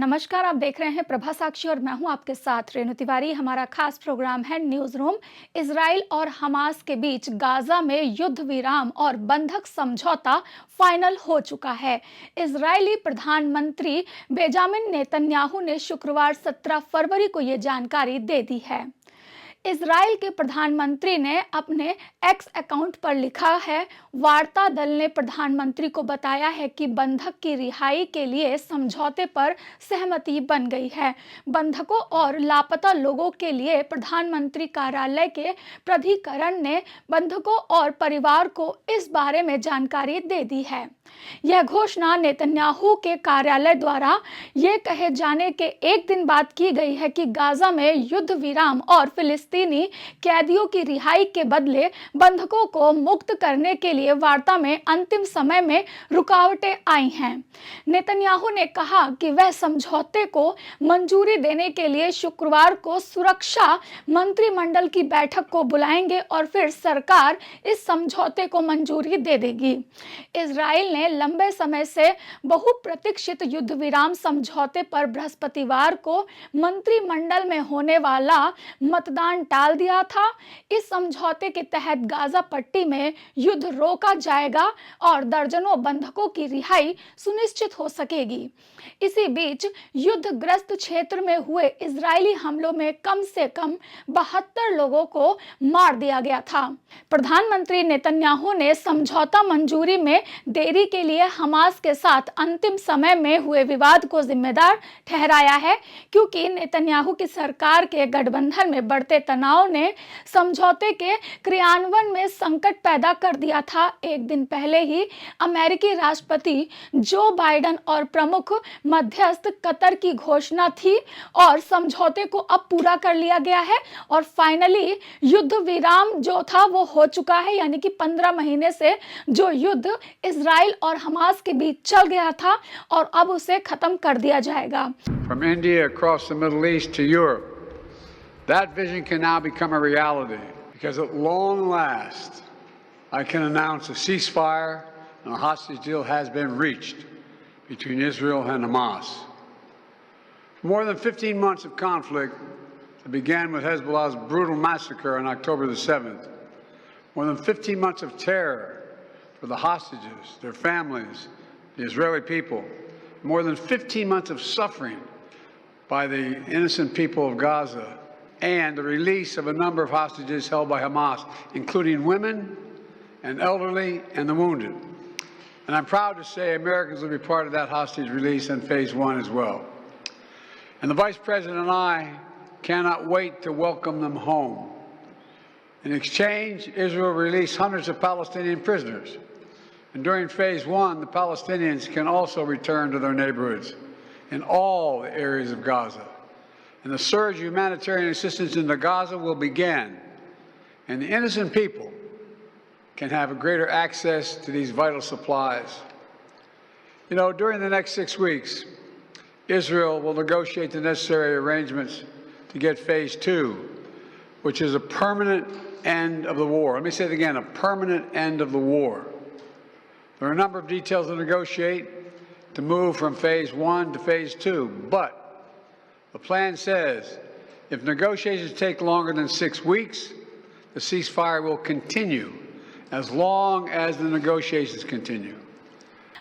नमस्कार, आप देख रहे हैं प्रभा साक्षी और मैं हूं आपके साथ रेणु तिवारी। हमारा खास प्रोग्राम है न्यूज रूम। इजराइल और हमास के बीच गाजा में युद्ध विराम और बंधक समझौता फाइनल हो चुका है। इजरायली प्रधानमंत्री बेंजामिन नेतन्याहू ने शुक्रवार 17 फरवरी को ये जानकारी दे दी है। इजराइल के प्रधानमंत्री ने अपने एक्स अकाउंट पर लिखा है, वार्ता दल ने प्रधानमंत्री को बताया है कि बंधक की रिहाई के लिए समझौते पर सहमति बन गई है। बंधकों और लापता लोगों के लिए प्रधानमंत्री कार्यालय के प्राधिकरण ने बंधकों और परिवार को इस बारे में जानकारी दे दी है। यह घोषणा नेतन्याहू के कार्यालय द्वारा ये कहे जाने के एक दिन बाद की गई है कि गाजा में युद्ध विराम और फिलिस्तीनी कैदियों की रिहाई के बदले बंधकों को मुक्त करने के लिए वार्ता में अंतिम समय में रुकावटें आई हैं। नेतन्याहू ने कहा कि वह समझौते को मंजूरी देने के लिए शुक्रवार को सुरक्षा मंत्रिमंडल की बैठक को बुलाएंगे और फिर सरकार इस समझौते को मंजूरी दे देगी। इजराइल ने लंबे समय से बहुप्रतीक्षित युद्ध विराम समझौते पर बृहस्पतिवार को मंत्रिमंडल में होने वाला मतदान टाल दिया था। इस समझौते के तहत गाजा पट्टी में युद्ध रोका जाएगा और दर्जनों बंधकों की रिहाई सुनिश्चित हो सकेगी। इसी बीच युद्धग्रस्त क्षेत्र में हुए इजरायली हमलों में कम से कम 72 लोगों को मार दिया गया था। प्रधानमंत्री नेतन्याहू ने समझौता मंजूरी में देरी के लिए हमास के साथ अंतिम समय में हुए विवाद को जिम्मेदार ठहराया है, क्योंकि नेतन्याहू की सरकार के गठबंधन में बढ़ते तनाव ने समझौते के क्रियान्वयन में संकट पैदा कर दिया था। एक दिन पहले ही अमेरिकी राष्ट्रपति जो बाइडेन और प्रमुख मध्यस्थ कतर की घोषणा थी और समझौते को अब पूरा कर लिया गया है और फाइनली युद्ध विराम जो था वो हो चुका है, यानी कि 15 महीने से जो युद्ध इजराइल और हमास के बीच चल गया था और अब उसे खत्म कर दिया जाएगा। From India across the Middle East to Europe, that vision can now become a reality because at long last I can announce a ceasefire and a hostage deal has been reached between Israel and Hamas. More than 15 months of conflict that began with Hezbollah's brutal massacre on October the 7th. More than 15 months of terror for the hostages, their families, the Israeli people. More than 15 months of suffering by the innocent people of Gaza, and the release of a number of hostages held by Hamas, including women and elderly and the wounded. And I'm proud to say Americans will be part of that hostage release in phase one as well. And the Vice President and I cannot wait to welcome them home. In exchange, Israel released hundreds of Palestinian prisoners. And during phase one, the Palestinians can also return to their neighborhoods in all the areas of Gaza. And the surge of humanitarian assistance into Gaza will begin. And the innocent people can have a greater access to these vital supplies. You know, during the next 6 weeks, Israel will negotiate the necessary arrangements to get phase two, which is a permanent end of the war. Let me say it again, a permanent end of the war. There are a number of details to negotiate to move from phase one to phase two, but the plan says if negotiations take longer than 6 weeks, the ceasefire will continue as long as the negotiations continue.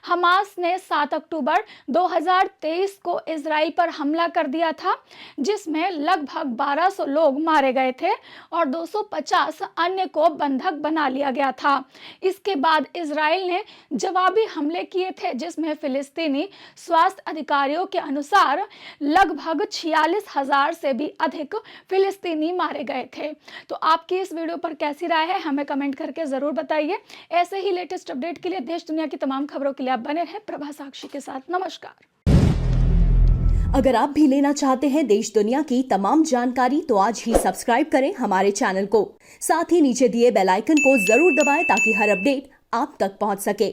Hamas ने 7 अक्टूबर 2023 को Israel पर हमला कर दिया था, जिसमें लगभग 1200 लोग मारे गए थे और 250 अन्य को बंधक बना लिया गया था। इसके बाद इजराइल ने जवाबी हमले किए थे, जिसमें फिलिस्तीनी स्वास्थ्य अधिकारियों के अनुसार लगभग 46,000 से भी अधिक फिलिस्तीनी मारे गए थे। तो आपकी इस वीडियो पर कैसी राय है, हमें कमेंट करके ज़रूर बताइए। ऐसे ही लेटेस्ट अपडेट के लिए देश दुनिया की तमाम खबरों के लिए आप बने रहें प्रभा साक्षी के साथ। नमस्कार। अगर आप भी लेना चाहते हैं देश दुनिया की तमाम जानकारी तो आज ही सब्सक्राइब करें हमारे चैनल को। साथ ही नीचे दिए बेल आइकन को जरूर दबाएं ताकि हर अपडेट आप तक पहुंच सके।